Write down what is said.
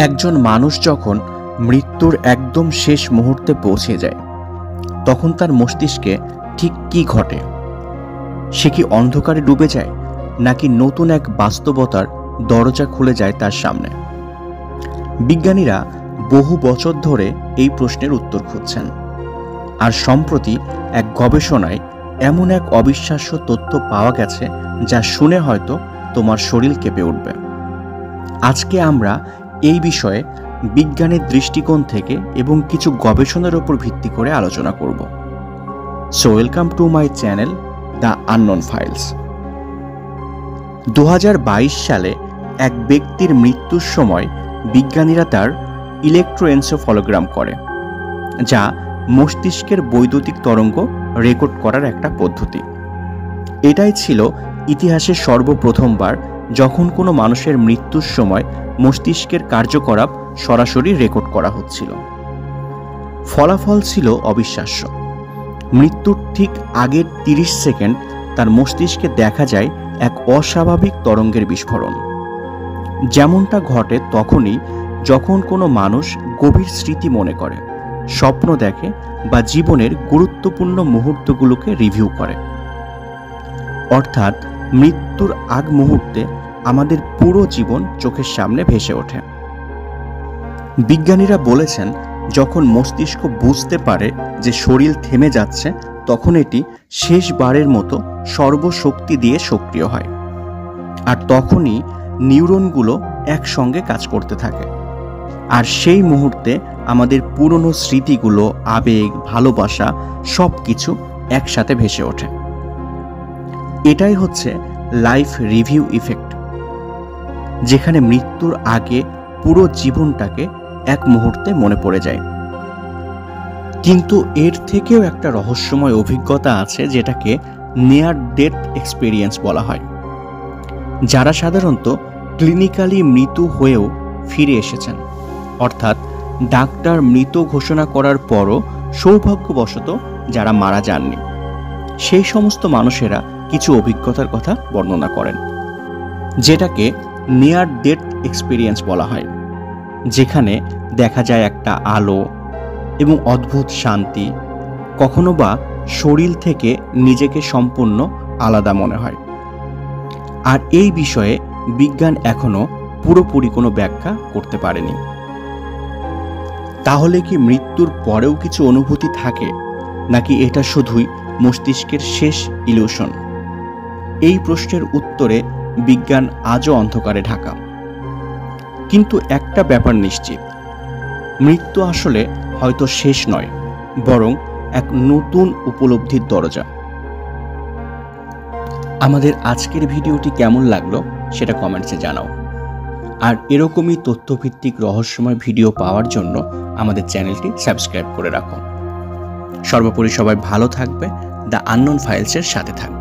একজন মানুষ যখন মৃত্যুর একদম শেষ মুহূর্তে পৌঁছে যায় তখন তার মস্তিষ্কে ঠিক কী ঘটে? সে কি অন্ধকারে ডুবে যায়, নাকি নতুন এক বাস্তবতার দরজা খুলে যায় তার সামনে? বিজ্ঞানীরা বহু বছর ধরে এই প্রশ্নের উত্তর খুঁজছেন, আর সম্প্রতি এক গবেষণায় এমন এক অবিশ্বাস্য তথ্য পাওয়া গেছে যা শুনে হয়তো তোমার শরীর কেঁপে উঠবে। আজকে আমরা এই বিষয়ে বিজ্ঞানের দৃষ্টিকোণ থেকে এবং কিছু গবেষণার উপর ভিত্তি করে আলোচনা করব। So welcome to my channel the unknown files. 2022 সালে এক ব্যক্তির মৃত্যুর সময় বিজ্ঞানীরা তার ইলেকট্রোএনসেফলোগ্রাম করে, যা মস্তিষ্কের বৈদ্যুতিক তরঙ্গ রেকর্ড করার একটা পদ্ধতি। এটাই ছিল ইতিহাসের সর্বপ্রথমবার যখন কোনো মানুষের মৃত্যুর সময় মস্তিষ্কের কার্যকলাপ সরাসরি রেকর্ড করা হচ্ছিল। ফলাফল ছিল অবিশ্বাস্য। মৃত্যুর ঠিক আগের 30 সেকেন্ড তার মস্তিষ্কে দেখা যায় এক অস্বাভাবিক তরঙ্গের বিস্ফোরণ। যেমনটা ঘটে তখনই যখন কোনো মানুষ গভীর স্মৃতি মনে করে, স্বপ্ন দেখে বা জীবনের গুরুত্বপূর্ণ মুহূর্তগুলোকে রিভিউ করে। অর্থাৎ মৃত্যুর আগ মুহূর্তে আমাদের পুরো জীবন চোখের সামনে ভেসে ওঠে। বিজ্ঞানীরা বলেছেন, যখন মস্তিষ্ক বুঝতে পারে যে শরীর থেমে যাচ্ছে, তখন এটি শেষবারের মতো সর্বশক্তি দিয়ে সক্রিয় হয়, আর তখনই নিউরনগুলো একসঙ্গে কাজ করতে থাকে। আর সেই মুহূর্তে আমাদের পুরনো স্মৃতিগুলো, আবেগ, ভালোবাসা সব কিছু একসাথে ভেসে ওঠে। এটাই হচ্ছে লাইফ রিভিউ ইফেক্ট, যেখানে মৃত্যুর আগে পুরো জীবনটাকে এক মুহূর্তে মনে পড়ে যায়। কিন্তু এর থেকেও একটা রহস্যময় অভিজ্ঞতা আছে, যেটাকে নিয়ার ডেথ এক্সপেরিয়েন্স বলা হয়। যারা সাধারণত ক্লিনিক্যালি মৃত হয়েও ফিরে এসেছেন, অর্থাৎ ডাক্তার মৃত ঘোষণা করার পরও সৌভাগ্যবশত যারা মারা যাননি, সেই সমস্ত মানুষেরা কিছু অভিজ্ঞতার কথা বর্ণনা করেন, যেটাকে নিয়ার ডেথ এক্সপেরিয়েন্স বলা হয়, যেখানে দেখা যায় একটা আলো এবং অদ্ভুত শান্তি, কখনো বা শরীর থেকে নিজেকে সম্পূর্ণ আলাদা মনে হয়। আর এই বিষয়ে বিজ্ঞান এখনো পুরোপুরি কোনো ব্যাখ্যা করতে পারেনি। তাহলে কি মৃত্যুর পরেও কিছু অনুভূতি থাকে, নাকি এটা শুধুই মস্তিষ্কের শেষ ইলিউশন? এই প্রশ্নের উত্তরে বিজ্ঞান আজও অন্ধকারে ঢাকা। কিন্তু একটা ব্যাপার নিশ্চিত, মৃত্যু আসলে হয়তো শেষ নয়, বরং এক নতুন উপলব্ধির দরজা। আমাদের আজকের ভিডিওটি কেমন লাগলো সেটা কমেন্টসে জানাও। আর এরকমই তথ্যভিত্তিক রহস্যময় ভিডিও পাওয়ার জন্য আমাদের চ্যানেলটি সাবস্ক্রাইব করে রাখো। সর্বোপরি সবাই ভালো থাকবে, দ্য আননোন ফাইলসের সাথে থাকবে।